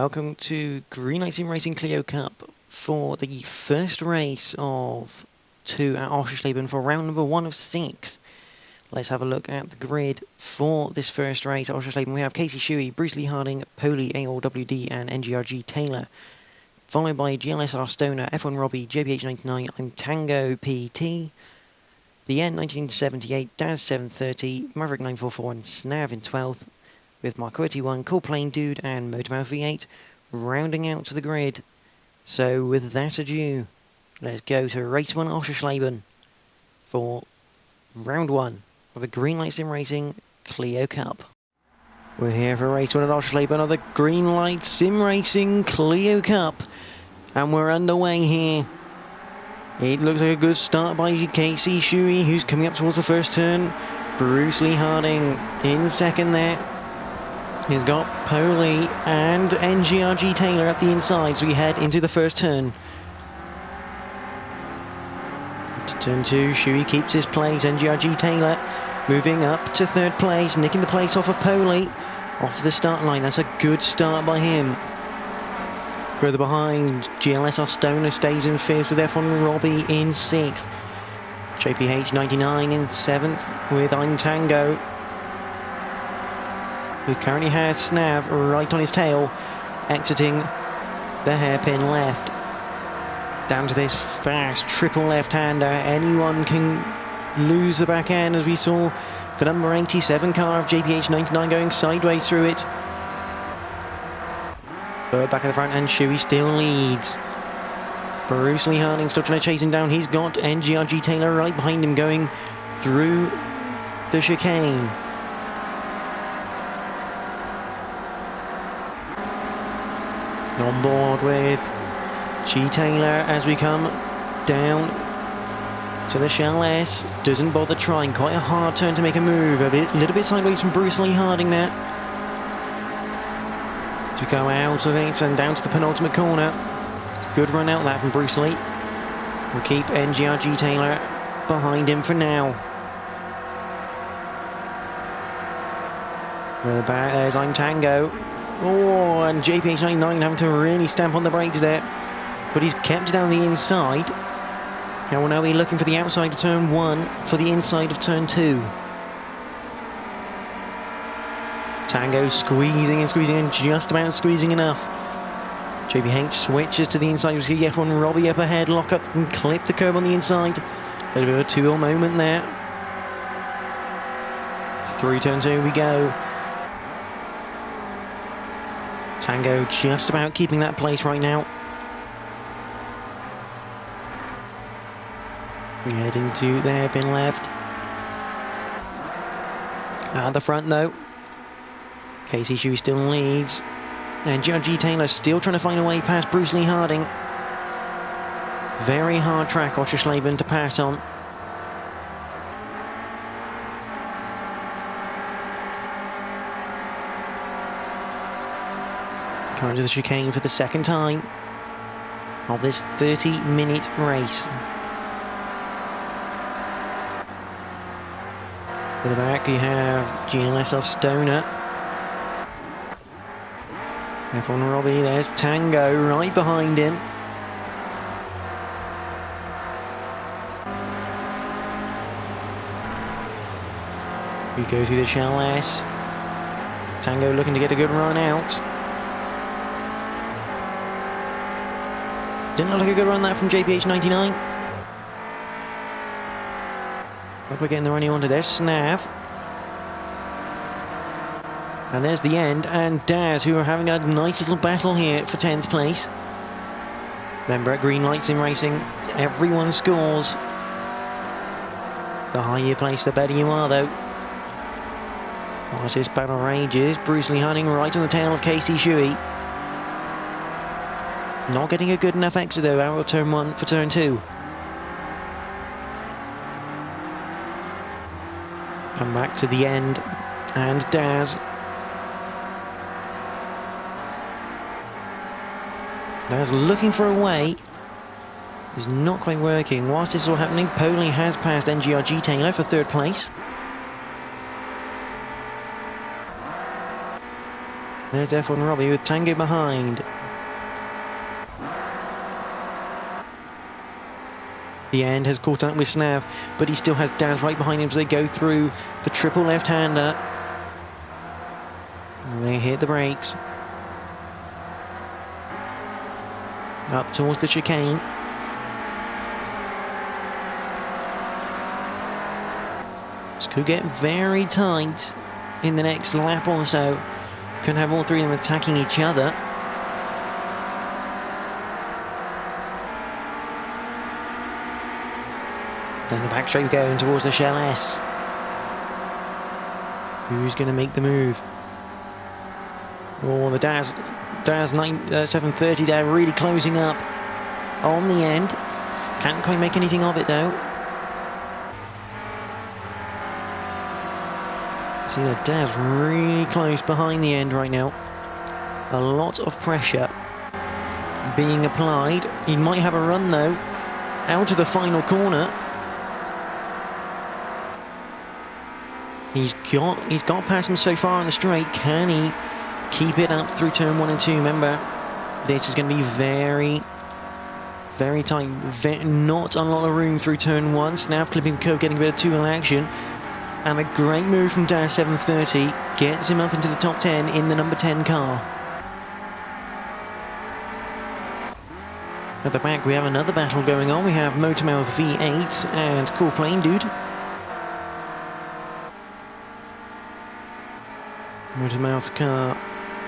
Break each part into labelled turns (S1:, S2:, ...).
S1: Welcome to Green Light Sim Racing Clio Cup for the first race of 2 at Oschersleben for round number 1 of 6. Let's have a look at the grid for this first race at Oschersleben. We have Casey Shuey, Bruce Lee Harding, Poli, AOWD and NGRG Taylor, followed by GLSR Stoner, F1 Robbie, JPH99, I'm Tango PT, the N 1978, Daz 730, Maverick 944 and Snav in 12th, with Marco 81, Cool Plane Dude and Motormouth V8 rounding out to the grid. So with that ado, let's go to race 1 Oschersleben for round 1 of the Green Light Sim Racing Clio Cup. We're here for race 1 at Oschersleben of the Green Light Sim Racing Clio Cup, and we're underway here. It looks like a good start by Casey Shuey, who's coming up towards the first turn. Bruce Lee Harding in second there. He's got Poli and NGRG Taylor at the inside, so we head into the first turn. To turn 2, Shuey keeps his place. NGRG Taylor moving up to third place, nicking the place off of Poli off the start line. That's a good start by him. Further behind, GLSR Stoner stays in 5th with F1 Robbie in 6th. JPH 99 in 7th with I'm Tango, who currently has Snav right on his tail, exiting the hairpin left. Down to this fast triple left-hander. Anyone can lose the back end, as we saw the number 87 car of JPH 99 going sideways through it. But back at the front, and Shuey still leads. Bruce Lee Harding still trying to chase him down. He's got NGRG Taylor right behind him going through the chicane. On board with G Taylor as we come down to the Shell S. Doesn't bother trying. Quite a hard turn to make a move. A little bit sideways from Bruce Lee Harding there. To go out of it and down to the penultimate corner. Good run out that from Bruce Lee. We'll keep NGRG Taylor behind him for now. Further back, there's I'm Tango. Oh, and JPH99 having to really stamp on the brakes there. But he's kept it down the inside. Now we'll now be looking for the outside of turn 1 for the inside of turn 2. Tango squeezing and just about squeezing enough. JPH switches to the inside. You see F1 Robbie up ahead, lock up and clip the curb on the inside. A little bit of a 2-wheel moment there. Through turn 2 we go. Tango just about keeping that place right now. We head into the hairpin left. At the front though, Casey Shuey still leads. And NGRG Taylor still trying to find a way past Bruce Lee Harding. Very hard track, Oschersleben, to pass on. Coming to the chicane for the second time of this 30-minute race. For the back, you have GLSR Stoner. F1 Robbie, there's Tango right behind him. We go through the Shell S. Tango looking to get a good run out. Didn't look like a good run that from JPH 99. Hope we're getting the running onto there. Snav. And there's the end, and Daz, who are having a nice little battle here for 10th place. Remember, at Green Light Sim Racing, everyone scores. The higher you place, the better you are, though. As this battle rages, Bruce Lee Harding right on the tail of Casey Shuey. Not getting a good enough exit, though, out of turn 1 for turn 2. Come back to the end, and Daz. Daz looking for a way. Is not quite working. Whilst this is all happening, Poli has passed NGRG Taylor for 3rd place. There's F1 Robbie with Tango behind. The end has caught up with Snav, but he still has Daz right behind him as they go through the triple left-hander. They hit the brakes. Up towards the chicane. This could get very tight in the next lap or so. Could have all three of them attacking each other. Down the back straight going towards the Shell S. Who's going to make the move? Oh, the Daz 730 there, really closing up on the end. Can't quite make anything of it though. See the Daz really close behind the end right now. A lot of pressure being applied. He might have a run though, out of the final corner. He's got past him so far on the straight. Can he keep it up through turn 1 and 2? Remember, this is going to be very, very tight. Not a lot of room through turn 1. Snav clipping the curve, getting a bit of two-wheel action. And a great move from Daz 730 gets him up into the top 10 in the number 10 car. At the back we have another battle going on. We have Motormouth V8 and Cool Plane Dude. Motormouth car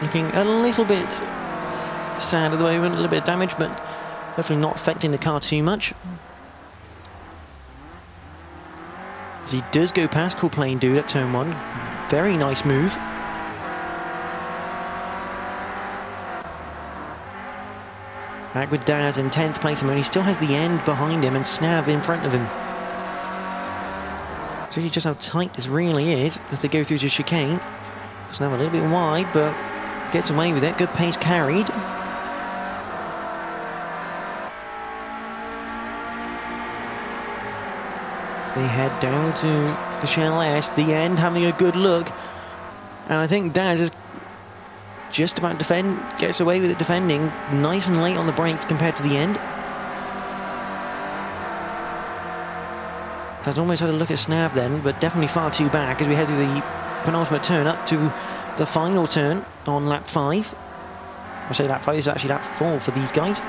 S1: looking a little bit sad at the moment, a little bit of damage, but hopefully not affecting the car too much. As he does go past Cool Plane Dude at turn 1. Very nice move. Back with Daz in 10th place, and he still has the end behind him and Snav in front of him. So you just how tight this really is as they go through the chicane. Snav a little bit wide, but gets away with it. Good pace carried. They head down to the Shell S, the end, having a good look. And I think Daz is just about gets away with it defending. Nice and late on the brakes compared to the end. Daz almost had a look at Snav then, but definitely far too back as we head through the penultimate turn up to the final turn on lap 5. I say lap 5, this is actually lap 4 for these guys.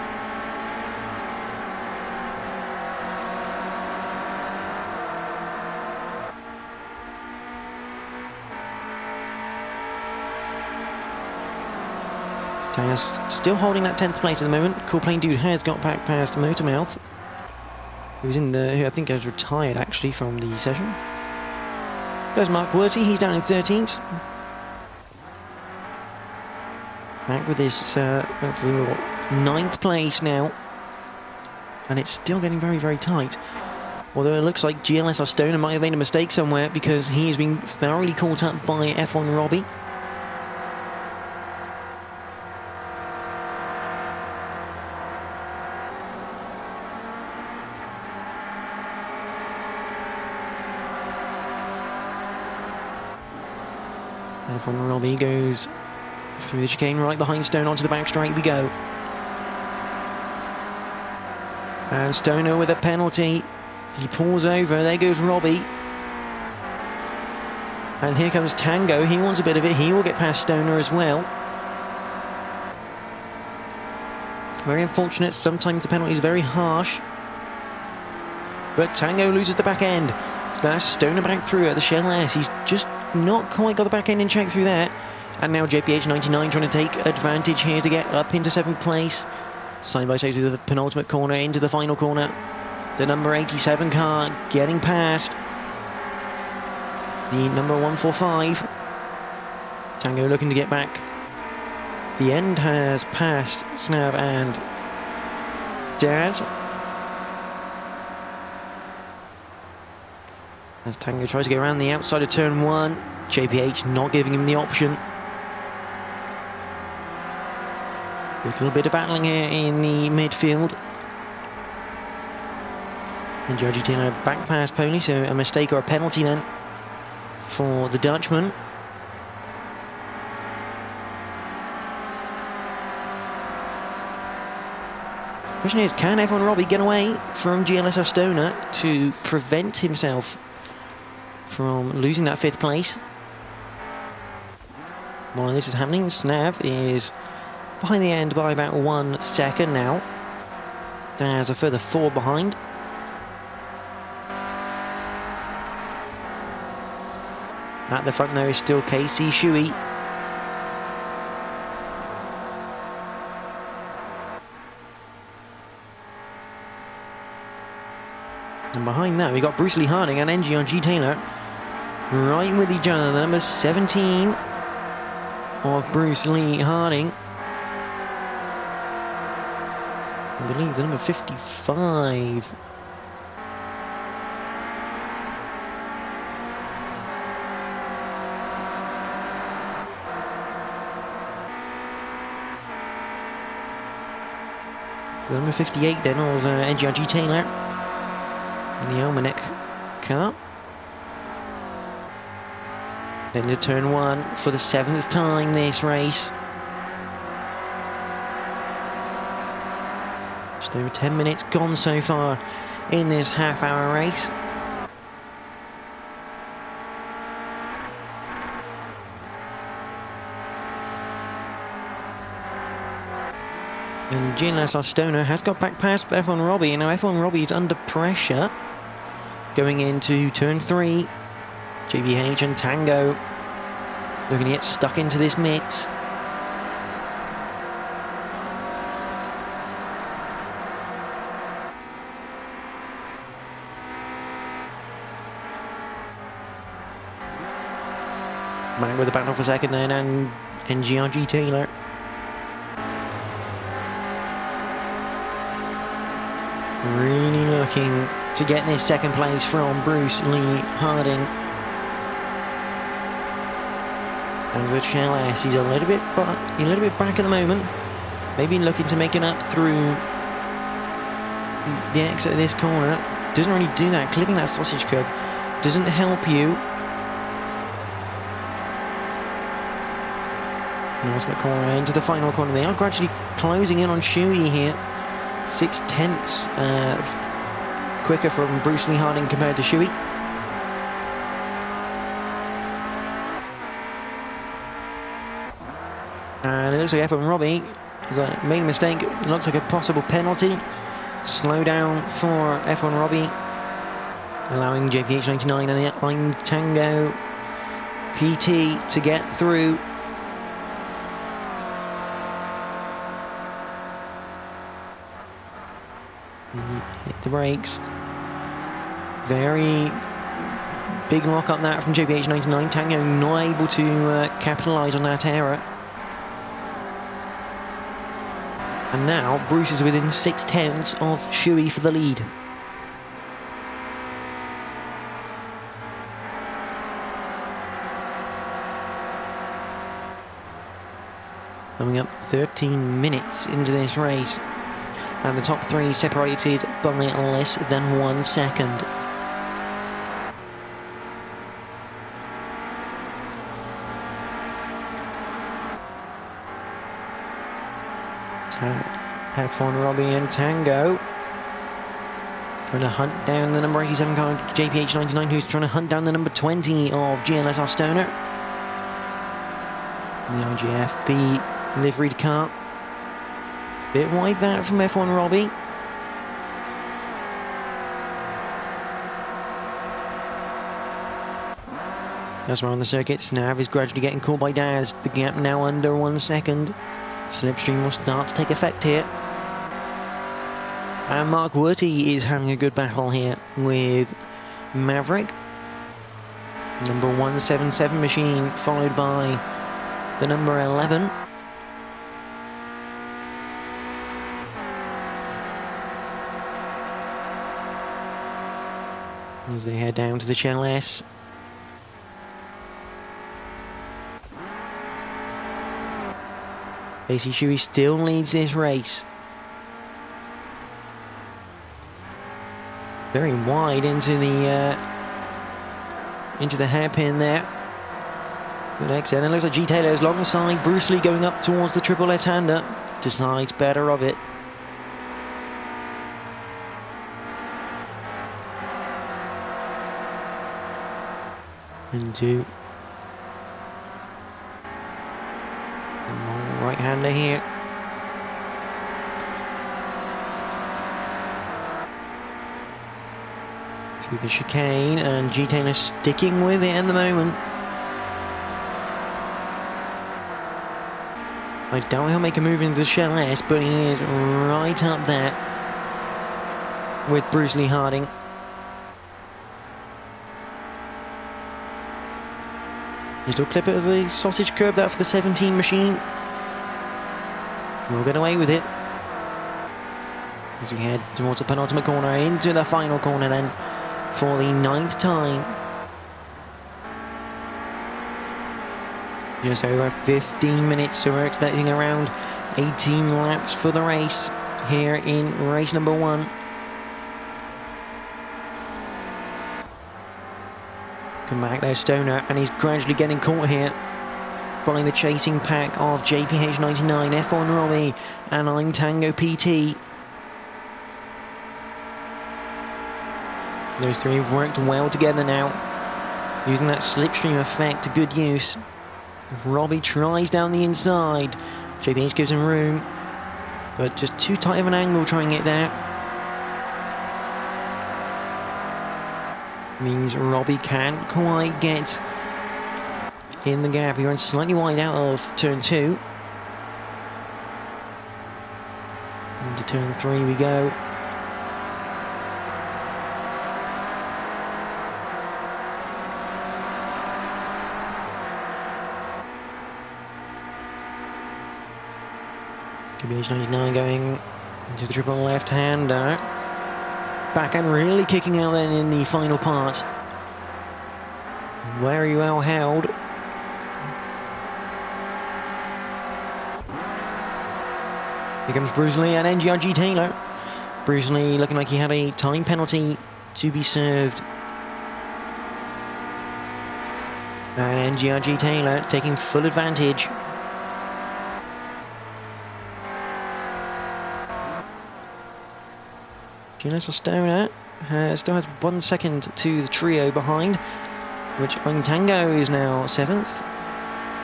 S1: Daz still holding that 10th place at the moment. Cool Plane Dude has got back past Motormouth, who I think has retired actually from the session. There's Mark Worty, he's down in 13th. Back with his 9th place now. And it's still getting very, very tight. Although it looks like GLSR Stoner might have made a mistake somewhere because he has been thoroughly caught up by F1 Robbie. F1 Robbie goes through the chicane right behind Stone onto the back straight we go. And Stoner with a penalty. He pulls over, there goes Robbie. And here comes Tango, he wants a bit of it, he will get past Stoner as well. Very unfortunate, sometimes the penalty is very harsh. But Tango loses the back end. That's Stoner back through at the Shell S, he's just not quite got the back end in check through there. And now JPH99 trying to take advantage here to get up into 7th place. Side by side to the penultimate corner, into the final corner. The number 87 car getting past the number 145. Tango looking to get back. The end has passed Snav and Daz. As Tango tries to get around the outside of turn 1. JPH not giving him the option. A little bit of battling here in the midfield. And Georgie Taylor back past Pony, so a mistake or a penalty then for the Dutchman. Question is, can F1 Robbie get away from GLSR Stoner to prevent himself from losing that 5th place? While this is happening, Snav is behind the end by about 1 second now. There's a further 4 behind. At the front though is still Casey Shuey. And behind that we got Bruce Lee Harding and NGRG Taylor right with each other. The number 17 of Bruce Lee Harding. I believe the number 55. The number 58 then of NGRG Taylor in the Almanac car. Then to turn 1 for the 7th time this race. Just over 10 minutes gone so far in this half-hour race. And GLSR Stoner has got back past F1 Robbie, and now F1 Robbie is under pressure going into turn 3. JBH and Tango looking to get stuck into this mix. Back with the battle for second then, and NGRG Taylor. Really looking to get this 2nd place from Bruce Lee Harding. And with GLS, he's a little bit back at the moment. Maybe looking to make it up through the exit of this corner. Doesn't really do that. Clipping that sausage curb doesn't help you. Northwest corner into the final corner. They are gradually closing in on Shuey here. 6/10 quicker from Bruce Lee Harding compared to Shuey. And it looks like F1 Robbie has made a mistake. It looks like a possible penalty. Slow down for F1 Robbie, allowing JPH 99 and the Line Tango PT to get through. Hit the brakes. Very big lock up that from JPH 99. Tango not able to capitalise on that error. And now Bruce is within 6/10 of Shuey for the lead. Coming up 13 minutes into this race. And the top 3 separated by less than 1 second. F1 Robbie and Tango trying to hunt down the number 87 car JPH 99, who's trying to hunt down the number 20 of GLSR Stoner. The IGFB liveried car. Bit wide that from F1 Robbie. As we're on the circuit, Snav is gradually getting caught by Daz. The gap now under 1 second. Slipstream will start to take effect here. And Mark Wurty is having a good battle here with Maverick. Number 177 machine, followed by the number 11. As they head down to the Channel S. Casey Shuey still leads this race. Very wide into the hairpin there. Good exit, and it looks like G Taylor is alongside Bruce Lee going up towards the triple left-hander. Decides better of it. and 2. Long right-hander here. Through the chicane, and G Taylor sticking with it at the moment. I doubt he'll make a move into the Shell S, but he is right up there with Bruce Lee Harding. Little clip of the sausage curb there for the 17 machine. We'll get away with it as we head towards the penultimate corner, into the final corner then for the 9th time. Just over 15 minutes, so we're expecting around 18 laps for the race here in race number 1. Come back there, Stoner, and he's gradually getting caught here, following the chasing pack of JPH99, F1 Robbie, and I'm Tango PT. Those three have worked well together now, using that slipstream effect to good use. Robbie tries down the inside. JPH gives him room, but just too tight of an angle trying it there. Means Robbie can't quite get in the gap. He runs slightly wide out of turn 2. Into turn 3 we go. JPH99 going into the triple left-hander. Backhand really kicking out then in the final part. Very well held. Here comes Bruce Lee and NGRG Taylor. Bruce Lee looking like he had a time penalty to be served. And NGRG Taylor taking full advantage. GLSR Stoner still has 1 second to the trio behind, which Tango is now 7th.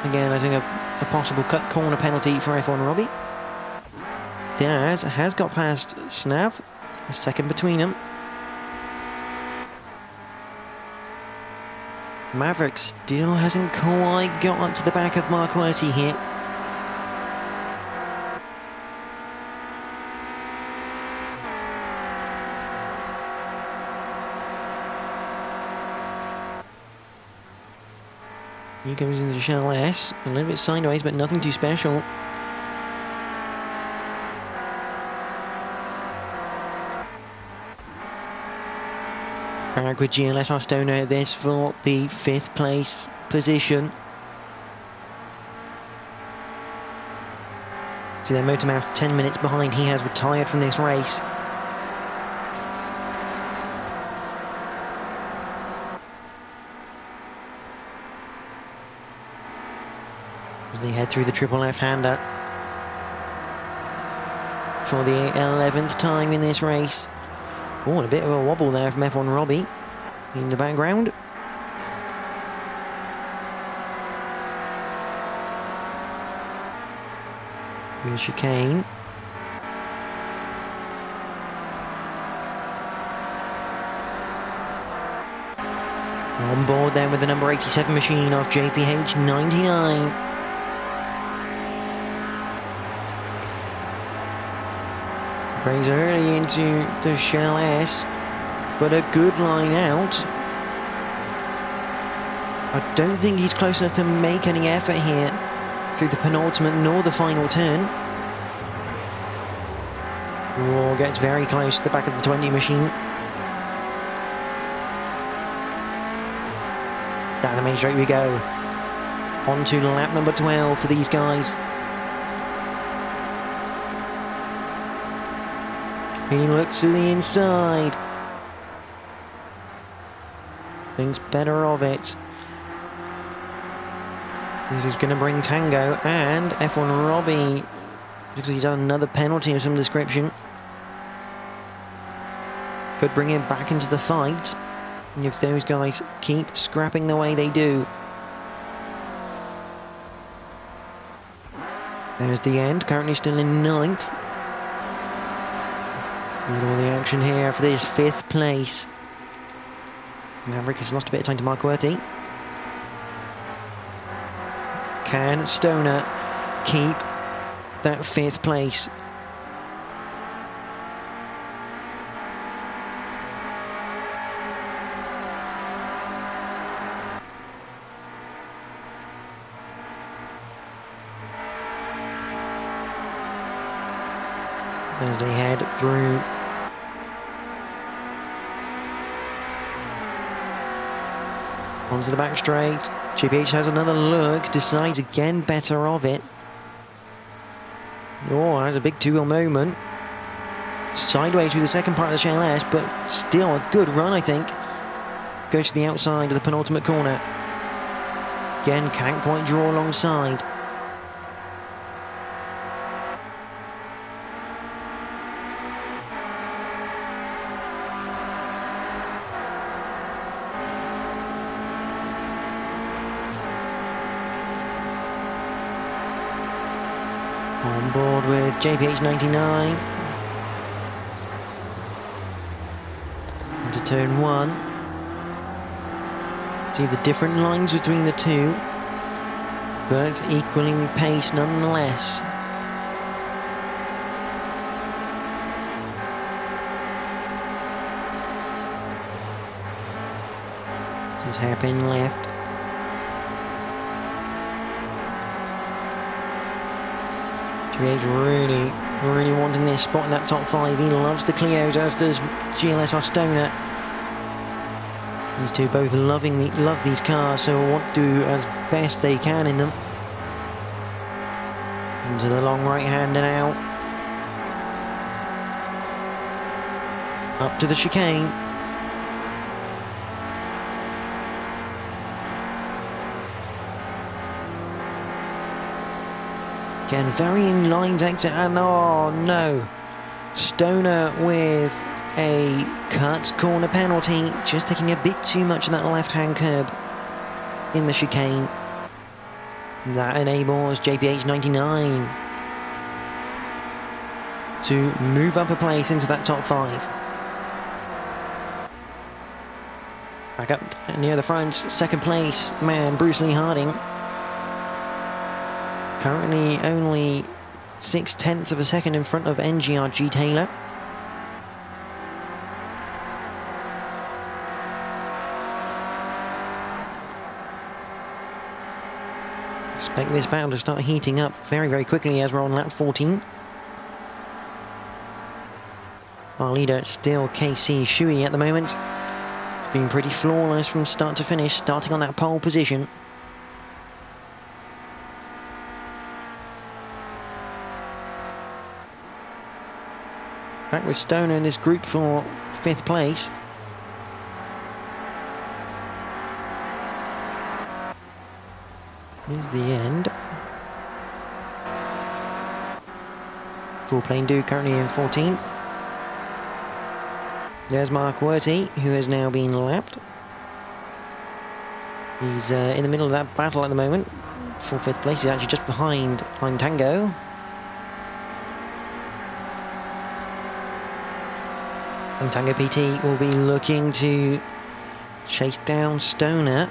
S1: Again, I think a possible cut corner penalty for F1 Robbie. Diaz has got past Snav, a second between them. Maverick still hasn't quite got up to the back of Marquardt here. He comes into the Shell S, a little bit sideways, but nothing too special. Back with GLSR Stoner this for the 5th place position. See their Motormouth 10 minutes behind. He has retired from this race. As they head through the triple left-hander for the 11th time in this race. Oh, a bit of a wobble there from F1 Robbie in the background. With a chicane. On board then with the number 87 machine of JPH99. Brings early into the Shell S, but a good line out. I don't think he's close enough to make any effort here through the penultimate nor the final turn. Or gets very close to the back of the 20 machine. Down the main straight we go. On to lap number 12 for these guys. He looks to the inside. Thinks better of it. This is going to bring Tango and F1 Robbie. Looks like he's done another penalty of some description. Could bring him back into the fight. if those guys keep scrapping the way they do. There's the end, currently still in 9th. And all the action here for this 5th place. Maverick has lost a bit of time to Mark Worthy. Can Stoner keep that 5th place? As they head through onto the back straight, GBH has another look, decides again better of it. Oh, that's a big two-wheel moment. Sideways through the second part of the GLS, but still a good run, I think. Goes to the outside of the penultimate corner. Again, can't quite draw alongside. On board with JPH 99 into turn 1. See the different lines between the two, but it's equaling pace nonetheless. This is hairpin left. Really wanting this spot in that top 5. He loves the Clios, as does GLSR Stoner. These two both love these cars, so want to do as best they can in them. Into the long right-hander now. Up to the chicane. Again, varying lines exit, and oh no, Stoner with a cut corner penalty, just taking a bit too much of that left-hand curb in the chicane. That enables JPH 99 to move up a place into that top 5. Back up near the front, second place, man, Bruce Lee Harding. Currently only 0.6 of a second in front of NGRG Taylor. Expect this battle to start heating up very quickly as we're on lap 14. Our leader still KC Shui at the moment. It's been pretty flawless from start to finish, starting on that pole position. Back with Stoner in this group for 5th place. Here's the end. Full plane dude currently in 14th. There's Mark Worthy, who has now been lapped. He's in the middle of that battle at the moment. For 5th place, he's actually just behind Tango. And Tango PT will be looking to chase down Stoner.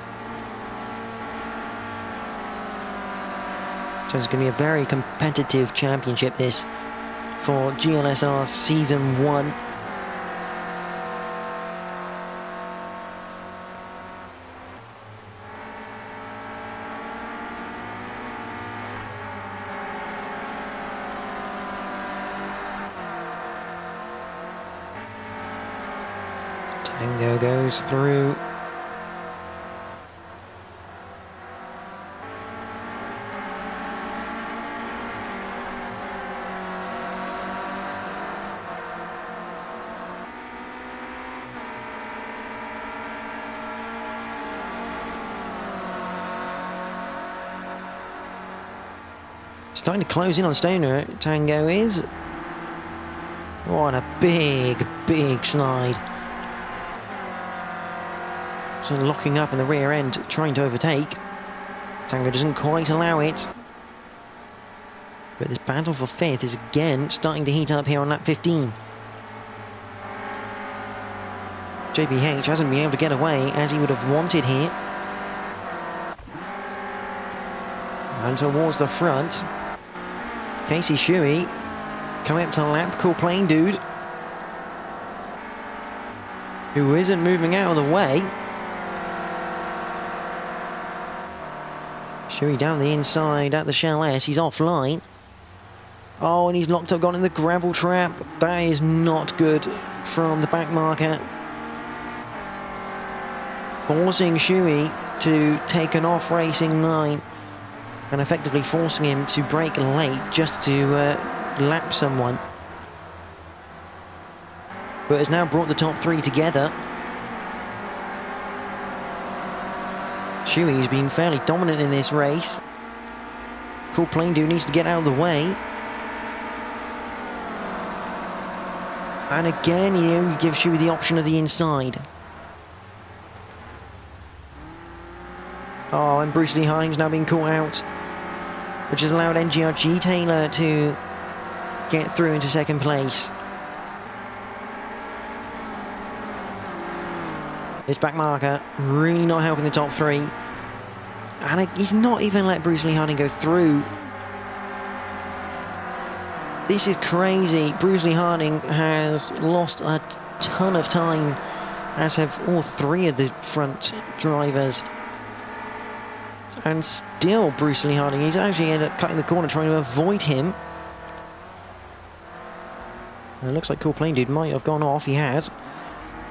S1: So it's going to be a very competitive championship this for GLSR Season 1. Tango goes through. Starting to close in on Stoner, Tango is. What a big slide. So locking up in the rear end, trying to overtake. Tango doesn't quite allow it. But this battle for 5th is again starting to heat up here on lap 15. JBH hasn't been able to get away as he would have wanted here. And towards the front, Casey Shuey coming up to lap, cool plane dude, who isn't moving out of the way. Shuey down the inside at the Shell S, he's offline. Oh, and he's locked up, gone in the gravel trap. That is not good from the back marker. Forcing Shuey to take an off racing line and effectively forcing him to brake late just to lap someone. But has now brought the top 3 together. Shuey's been fairly dominant in this race. Cool plane dude needs to get out of the way. And again, you give Shuey the option of the inside. Oh, and Bruce Lee Harding's now been caught out, which has allowed NGRG Taylor to get through into 2nd place. This back marker really not helping the top 3. And he's not even let Bruce Lee Harding go through. This is crazy. Bruce Lee Harding has lost a ton of time, as have all 3 of the front drivers. And still Bruce Lee Harding, he's actually ended up cutting the corner trying to avoid him. And it looks like Cool Plane Dude might have gone off, he has.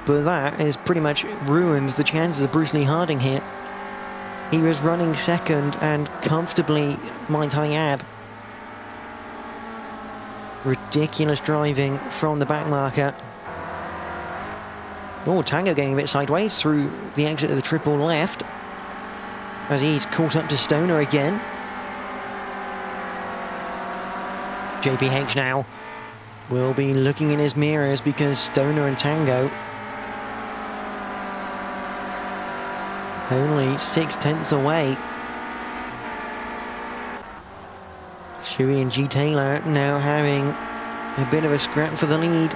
S1: But that has pretty much ruined the chances of Bruce Lee Harding here. He was running 2nd and comfortably, might I add. Ridiculous driving from the back marker. Oh, Tango getting a bit sideways through the exit of the triple left, as he's caught up to Stoner again. JPH now will be looking in his mirrors because Stoner and Tango only 6/10 away. Shuey and G Taylor now having a bit of a scrap for the lead.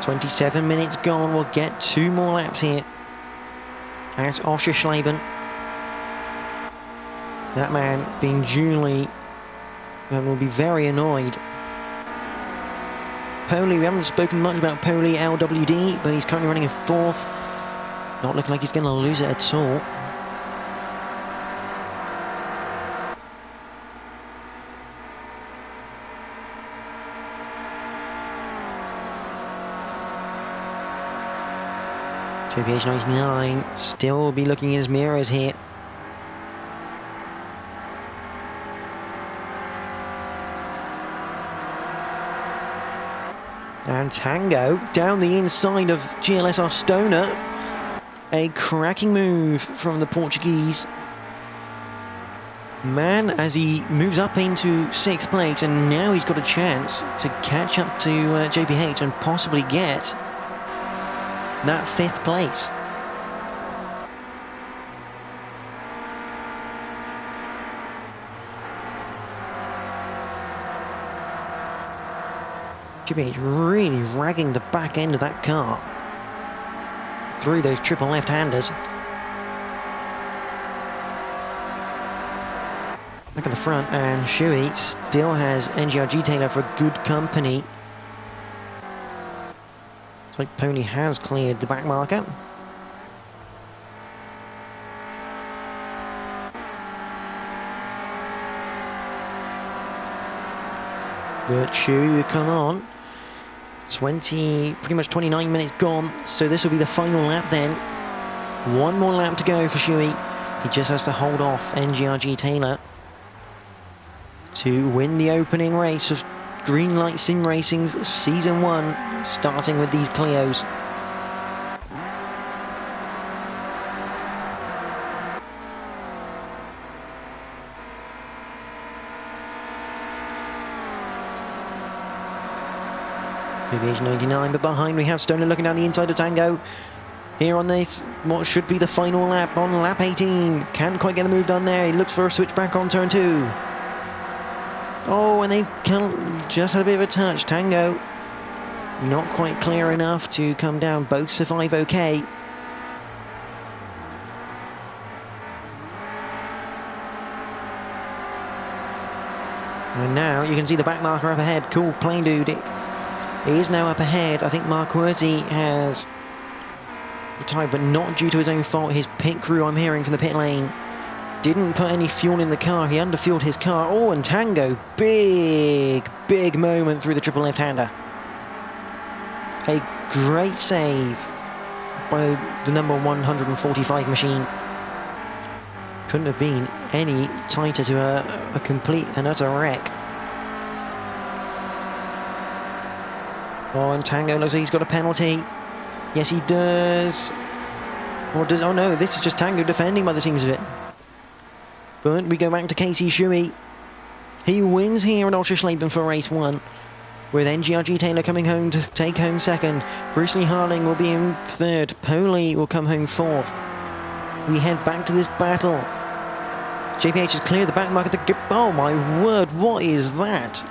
S1: 27 minutes gone, we'll get 2 more laps here at Oschersleben. That man being duly and will be very annoyed. Poli, we haven't spoken much about Poli LWD, but he's currently running in 4th. Not looking like he's going to lose it at all. JPH 99 still will be looking in his mirrors here. And Tango down the inside of GLSR Stoner. A cracking move from the Portuguese man as he moves up into 6th place, and now he's got a chance to catch up to JPH and possibly get that 5th place. JPH really ragging the back end of that car through those triple left-handers. Back at the front, and Shuey still has NGRG Taylor for good company. Looks like Pony has cleared the back marker. But Shuey will come on. Pretty much 29 minutes gone, so this will be the final lap then. 1 more lap to go for Shuey. He just has to hold off NGRG Taylor to win the opening race of Greenlight Sim Racing's Season 1, starting with these Clios. Maybe age 99, but behind we have Stoner looking down the inside of Tango. here on this, what should be the final lap on lap 18. Can't quite get the move done there. He looks for a switch back on turn 2. Oh, and they just had a bit of a touch. Tango not quite clear enough to come down. Both survive okay. And now you can see the back marker up ahead. Cool, Plain Dude. He is now up ahead. I think Mark Werty has retired, but not due to his own fault. His pit crew, I'm hearing from the pit lane, didn't put any fuel in the car. He underfueled his car. Oh, and Tango, big moment through the triple left-hander. A great save by the number 145 machine. Couldn't have been any tighter to a complete and utter wreck. Oh, and Tango looks like he's got a penalty. Yes, he does. Or does? Oh no, this is just Tango defending by the seams of it. But we go back to Casey Shuey. He wins here at Oschersleben for race 1, with NGRG Taylor coming home to take home second. Bruce Lee Harling will be in third. Poley will come home fourth. We head back to this battle. JPH has cleared the back mark of the... Oh my word, what is that?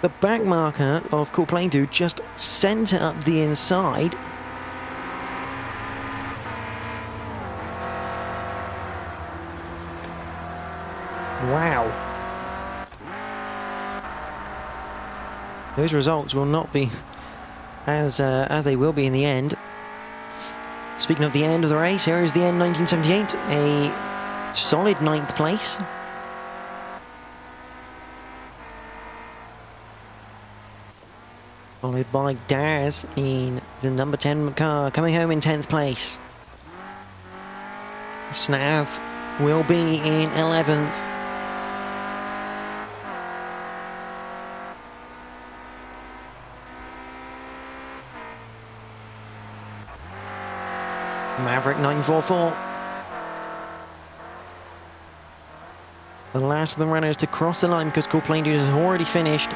S1: The back marker of Cool Plain Dude just sent it up the inside. Wow. Those results will not be as they will be in the end. Speaking of the end of the race, here is the end 1978, a solid 9th place. Followed by Daz in the number 10 car, coming home in 10th place. Snav will be in 11th. Maverick 944. The last of the runners to cross the line because Cool Plain Dude has already finished.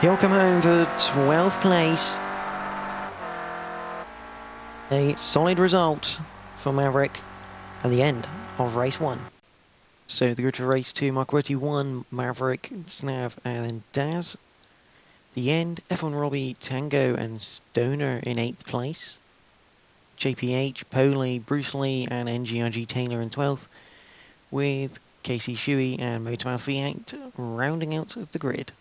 S1: He'll come home for 12th place. A solid result for Maverick at the end of race 1. So the grid for race 2, Mark Werty 1, Maverick, Snav, and then Daz. The end, F1 Robbie, Tango, and Stoner in 8th place. JPH, Poley, Bruce Lee, and NGRG Taylor in 12th, with Casey Shuey and Motormouth V8 rounding out the grid.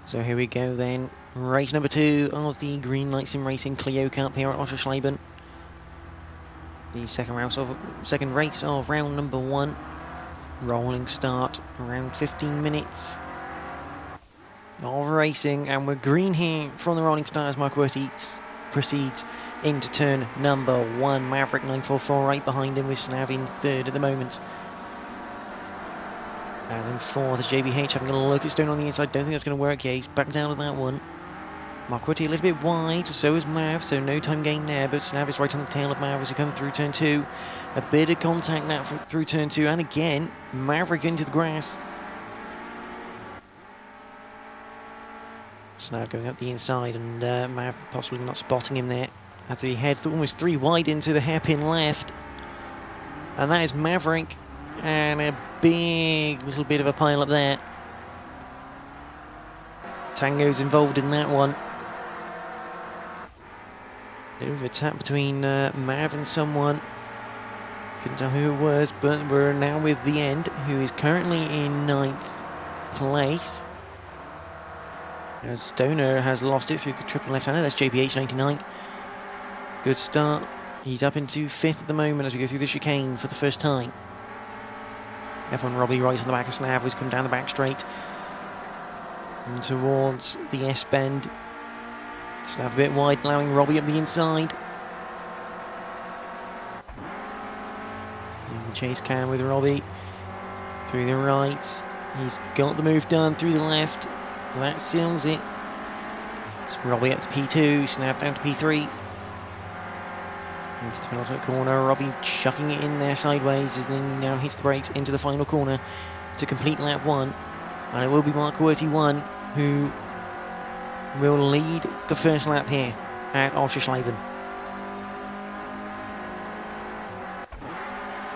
S1: So here we go then, race number 2 of the Green Light Sim Racing Clio Cup here at Oschersleben. The second race of round number 1. Rolling start, around 15 minutes of racing, and we're green here from the rolling start as Mark Werty proceeds into turn number 1. Maverick 944 right behind him with Snav in 3rd at the moment. And in 4th is JBH having a look at Stone on the inside. Don't think that's going to work. Yeah, he's back down to that one. Mark Werty a little bit wide, so is Mav, so no time gain there, but Snav is right on the tail of Mav as we come through turn 2. A bit of contact now through turn 2, and again, Maverick into the grass. Snav going up the inside, and Mav possibly not spotting him there as he heads almost 3 wide into the hairpin left. And that is Maverick, and a big little bit of a pile up there. Tango's involved in that one. Bit of a tap between Mav and someone. Couldn't tell who it was, but we're now with the end, who is currently in 9th place. As Stoner has lost it through the triple left-hander. That's JPH 99. Good start. He's up into 5th at the moment as we go through the chicane for the first time. F1 Robbie right on the back of Snav, who's come down the back straight and towards the S-bend. Snav a bit wide, allowing Robbie up the inside. In the chase cam with Robbie through the right. He's got the move done through the left. That seals it. It's Robbie up to P2, Snav down to P3. Into the penultimate corner, Robbie chucking it in there sideways as then now hits the brakes into the final corner to complete lap 1, and it will be Mark 31 who will lead the first lap here at Oschersleben.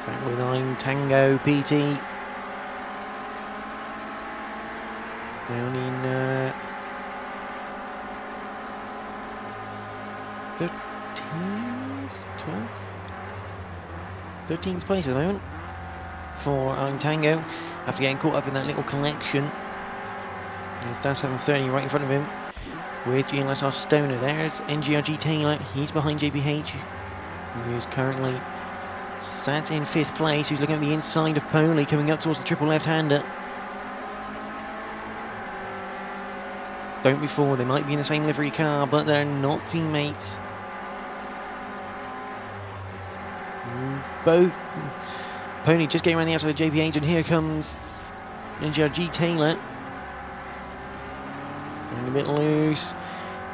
S1: Back with 9 Tango PT. Down in 13th place at the moment for Tango, after getting caught up in that little collection. There's Dan 730 right in front of him with GLSR Stoner. There's NGRG Taylor, he's behind JPH, who is currently sat in 5th place, who's looking at the inside of Poli, coming up towards the triple left-hander. Don't be fooled, they might be in the same livery car, but they're not teammates. Both Pony just getting around the outside of JPH, and here comes NGRG Taylor. Going a bit loose.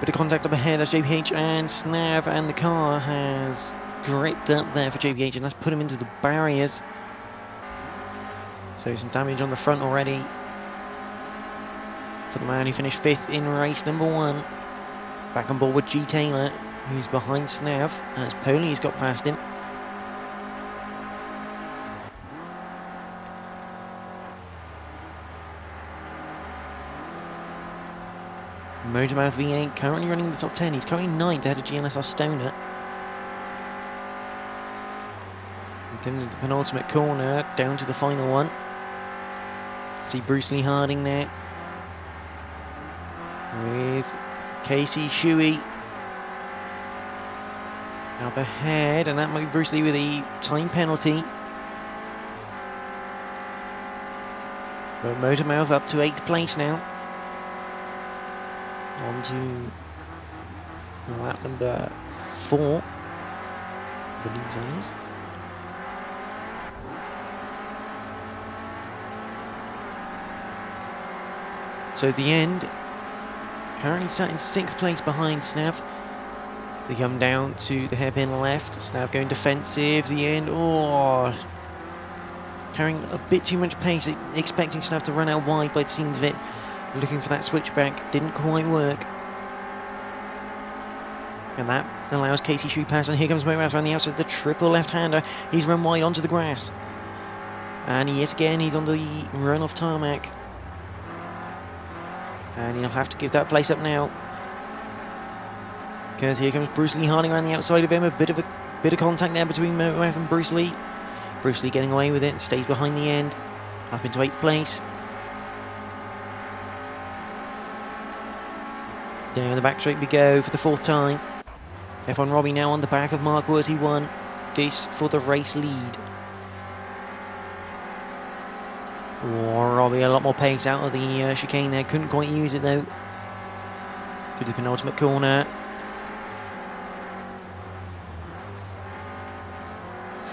S1: Bit of contact up ahead, that's JPH and Snav, and the car has gripped up there for JPH, and that's put him into the barriers. So some damage on the front already for the man who finished 5th in race number 1. Back on board with G Taylor, who's behind Snav, as Pony's got past him. Motormouth V8 currently running in the top 10. He's currently 9th ahead of GLSR Stoner. In terms of the penultimate corner, down to the final one. See Bruce Lee Harding there with Casey Shuey up ahead, and that might be Bruce Lee with a time penalty. But Motormouth up to 8th place now. On to lap number 4, I believe that is. So at the end, currently sat in 6th place behind Snav. They come down to the hairpin left, Snav going defensive, the end, oh, carrying a bit too much pace, expecting Snav to run out wide by the seams of it. Looking for that switchback, didn't quite work. And that allows Casey Shu pass, and here comes Motormouth around the outside of the triple left-hander. He's run wide onto the grass. And yet again, he's on the run-off tarmac. And he'll have to give that place up now. Because here comes Bruce Lee Harding around the outside of him. A bit of contact there between Motormouth and Bruce Lee. Bruce Lee getting away with it, stays behind the end. Up into 8th place. Down the back straight we go for the 4th time. F1 Robbie now on the back of Mark 31. This for the race lead. Oh, Robbie a lot more pace out of the chicane there. Couldn't quite use it though. Through the penultimate corner.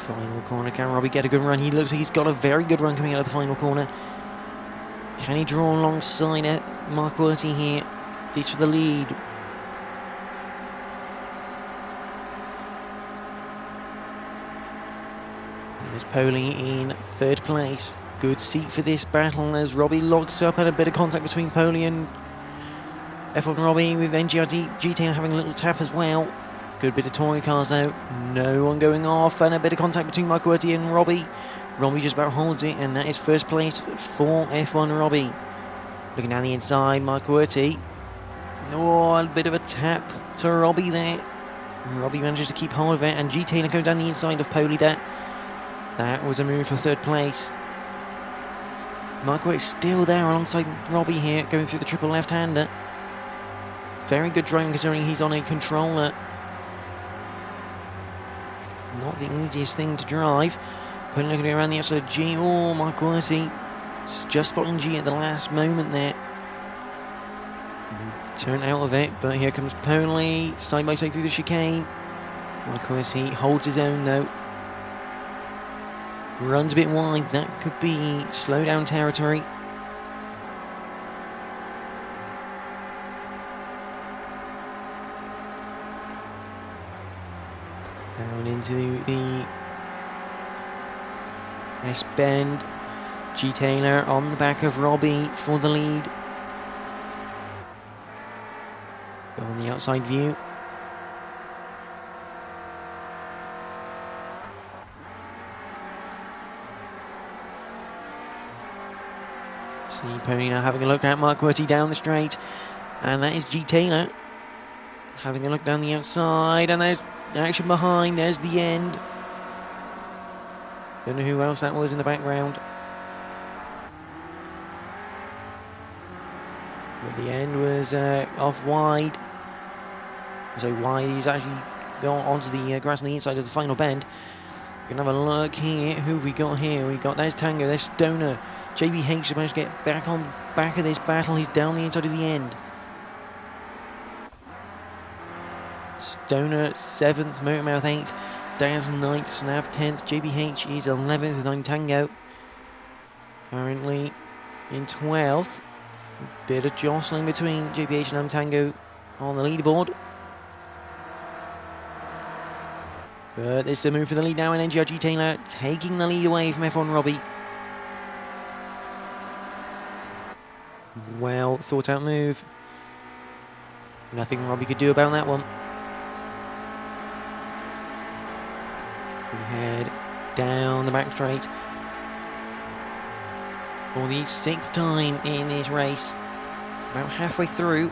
S1: Final corner. Can Robbie get a good run? He looks like he's got a very good run coming out of the final corner. Can he draw alongside it? Mark 30 here. This for the lead. There's Poli in 3rd place. Good seat for this battle as Robbie locks up, and a bit of contact between Poli and F1 Robbie, with NGRD GT having a little tap as well. Good bit of touring cars though. No one going off, and a bit of contact between Michael Urti and Robbie. Robbie just about holds it, and that is 1st place for F1 Robbie. Looking down the inside, Michael Urti. Oh, a bit of a tap to Robbie there. Robbie manages to keep hold of it, and G Taylor going down the inside of Poli there. That was a move for 3rd place. Michael is still there alongside Robbie here, going through the triple left-hander. Very good driving considering he's on a controller. Not the easiest thing to drive. Poli looking around the outside of G. Oh, Michael Urti just spotting G at the last moment there. Turn out of it, but here comes Poli, side by side through the chicane. Of course, he holds his own though. Runs a bit wide, that could be slow down territory. Down into the S bend. G Taylor on the back of Robbie for the lead. On the outside view. See Pony now having a look at Mark Quirty down the straight. And that is G Taylor having a look down the outside. And there's action behind. There's the end. Don't know who else that was in the background. But the end was off wide. So wide, he's actually gone onto the grass on the inside of the final bend. We can have a look here. Who have we got here? We got, there's Tango, there's Stoner. JBH has managed to get back on back of this battle. He's down the inside of the end. Stoner 7th, Motormouth 8th, Daz 9th, Snav 10th, JBH is 11th with 9 Tango. Currently in 12th. Bit of jostling between JBH and Tango on the leaderboard. But it's the move for the lead now, and NGRG Taylor taking the lead away from F1 Robbie. Well thought out move. Nothing Robbie could do about that one. We head down the back straight for the 6th time in this race. About halfway through.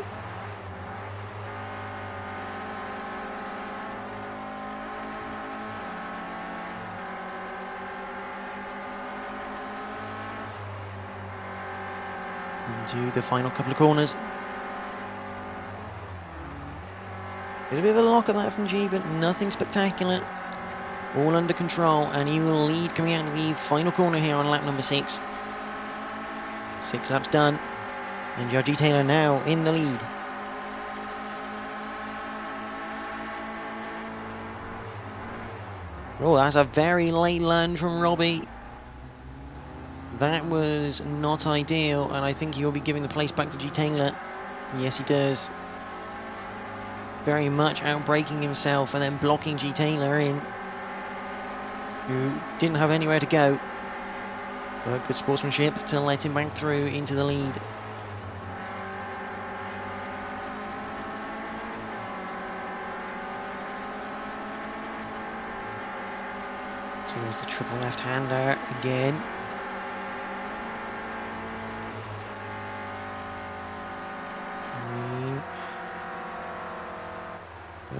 S1: Into the final couple of corners. A bit of a lock of that from G, but nothing spectacular. All under control, and he will lead coming out of the final corner here on lap number 6. 6 laps done, and G Taylor now in the lead. Oh, that's a very late lunge from Robbie. That was not ideal, and I think he will be giving the place back to G Taylor. Yes, he does. Very much outbraking himself and then blocking G Taylor in, who didn't have anywhere to go. But good sportsmanship to let him back through into the lead. Towards the triple left-hander again.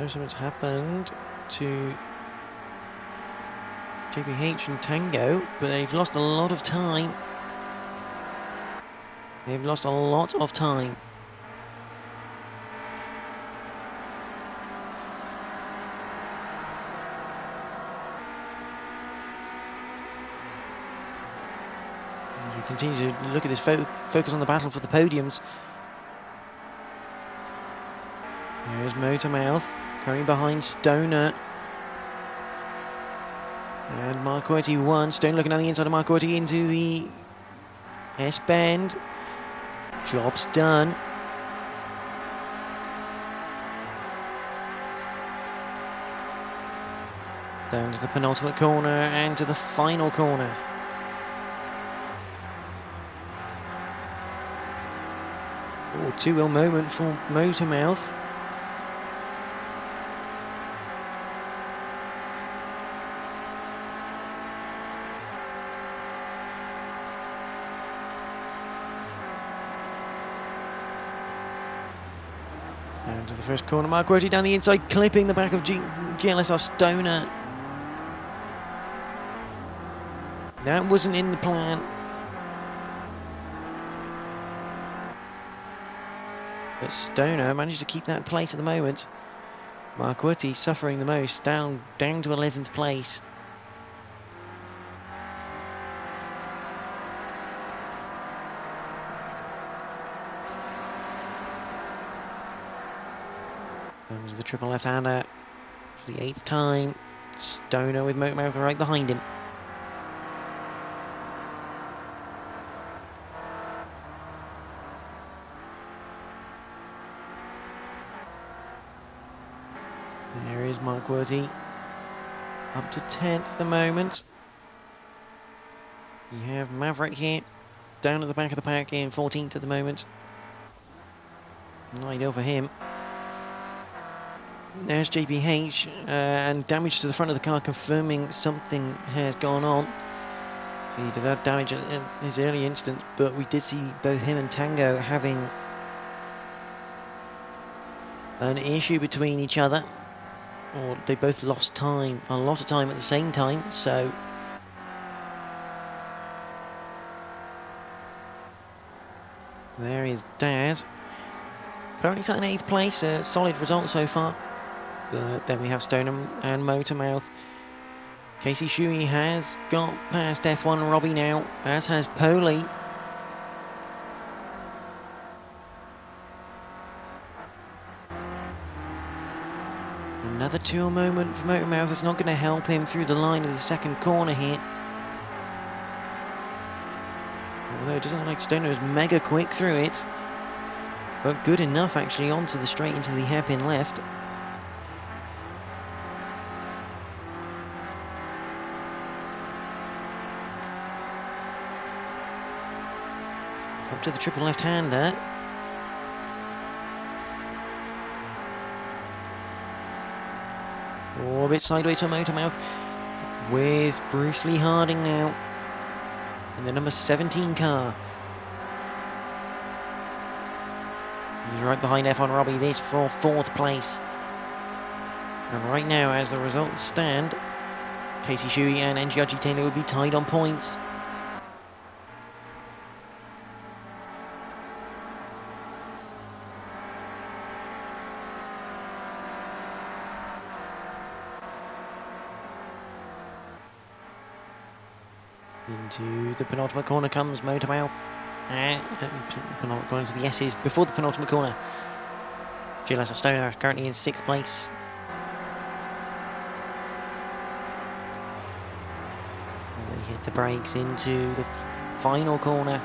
S1: Something's happened to JBH and Tango, but they've lost a lot of time. They've lost a lot of time. As we continue to look at this focus on the battle for the podiums. Here's Motormouth. Coming behind Stoner. And Marquardt 1. Stoner looking down the inside of Marquardt into the S-bend. Job's done. Down to the penultimate corner and to the final corner. Oh, two-wheel moment for Motormouth. Down to the first corner, Marquardt down the inside, clipping the back of GLSR Stoner. That wasn't in the plan. But Stoner managed to keep that place at the moment. Marquardt suffering the most, down to 11th place. Comes the triple left-hander for the 8th time. Stoner with Motormouth right behind him. There is Marquardt up to 10th at the moment. You have Maverick here, down at the back of the pack in 14th at the moment. Not ideal for him. There's JPH, and damage to the front of the car, confirming something has gone on. So he did have damage at his early instant, but we did see both him and Tango having an issue between each other. Or they both lost time, a lot of time at the same time, so... There is Daz. Currently sat in 8th place, a solid result so far. But then we have Stoneham and Motormouth. Casey Shuey has got past F1 Robbie now, as has Poli. Another tour moment for Motormouth. It's not going to help him through the line of the second corner here. Although it doesn't look like Stoner is mega quick through it. But good enough actually onto the straight into the hairpin left. Up to the triple left-hander. Oh, a bit sideways to Motormouth with Bruce Lee Harding now in the number 17 car. He's right behind F1 Robbie, this for 4th place. And right now, as the results stand, Casey Shuey and NGRG Taylor would be tied on points. Into the penultimate corner comes Motormouth. And going to the S's before the penultimate corner. GLSR Stoner currently in 6th place. They hit the brakes into the final corner.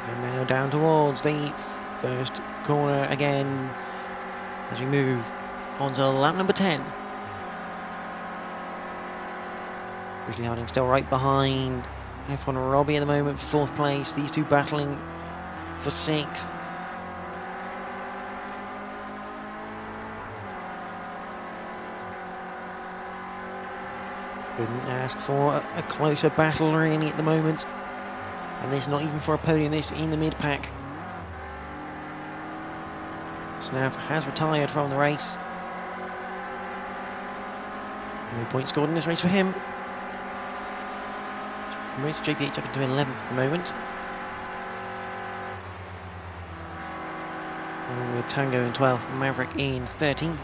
S1: And now down towards the first corner again as we move on to lap number 10. Bruce Lee Harding still right behind F1 Robbie at the moment for 4th place. These two battling for 6th. Couldn't ask for a closer battle really at the moment. And this not even for a podium, this in the mid-pack. Snaff has retired from the race. No points scored in this race for him. Most JPH up into 11th at the moment. And with Tango in 12th, Maverick in 13th.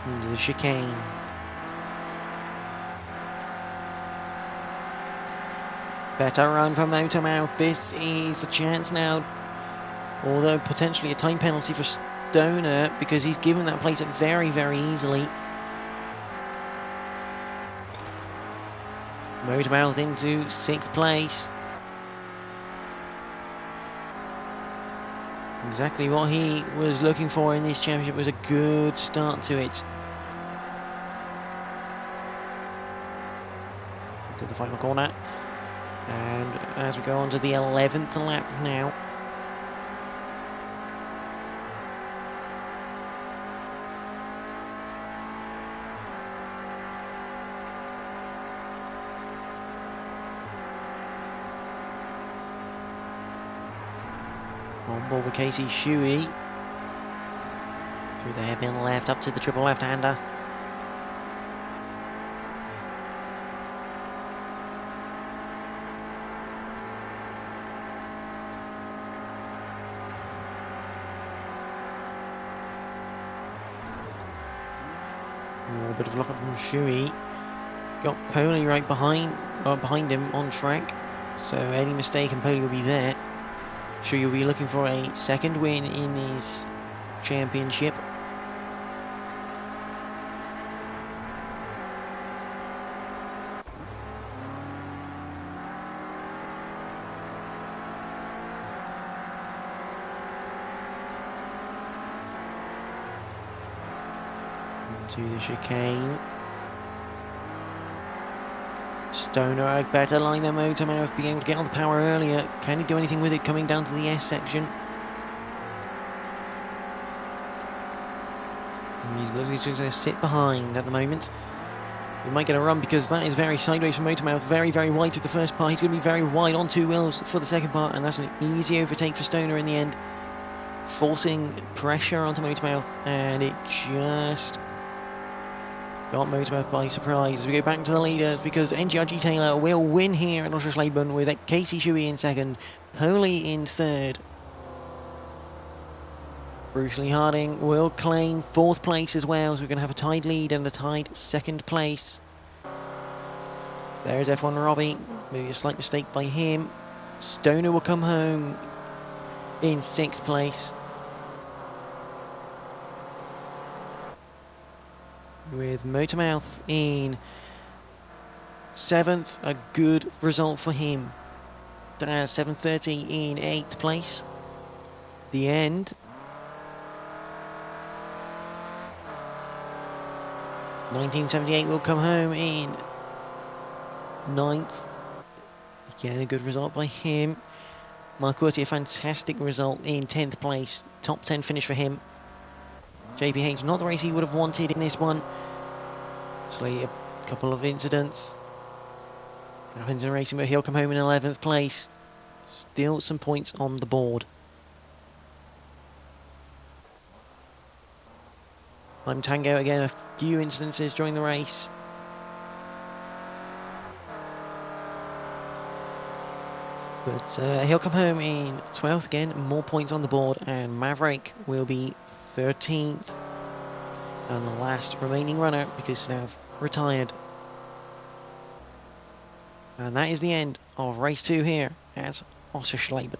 S1: Into the chicane. Better run from Motormouth. This is a chance now. Although potentially a time penalty for Stoner because he's given that place up very, very easily. Motormouth into 6th place. Exactly what he was looking for in this championship. Was a good start to it. To the final corner. And as we go on to the 11th lap now. On board with Casey Shuey. Through the hairpin left up to the triple left-hander. A bit of lock up from Shuey. Got Poli right behind him on track. So any mistake and Poli will be there. Shuey will be looking for a second win in this championship. to the chicane. Stoner, a better line than Motormouth, being able to get on the power earlier. Can he do anything with it coming down to the S section? He's just going to sit behind at the moment. He might get a run because that is very sideways from Motormouth. Very, very wide through the first part. He's going to be very wide on two wheels for the second part, and that's an easy overtake for Stoner in the end. Forcing pressure onto Motormouth, and it just got Motormouth by surprise. As we go back to the leaders, because NGRG Taylor will win here at Oschersleben with Casey Shuey in second, Poley in third. Bruce Lee Harding will claim fourth place as well, so we're going to have a tied lead and a tied second place. There's F1 Robbie, maybe a slight mistake by him. Stoner will come home in sixth place, with Motormouth in seventh, a good result for him. 7:30 in eighth place. The end. 1978 will come home in ninth. Again, a good result by him. Marcotti, a fantastic result in 10th place. Top 10 finish for him. JPH, not the race he would have wanted in this one. Actually, a couple of incidents happens in racing, but he'll come home in 11th place. Still some points on the board. Time Tango, again, a few incidences during the race. But he'll come home in 12th again, more points on the board, and Maverick will be 13th. And the last remaining runner, because now retired. And that is the end of race 2 here at Oschersleben.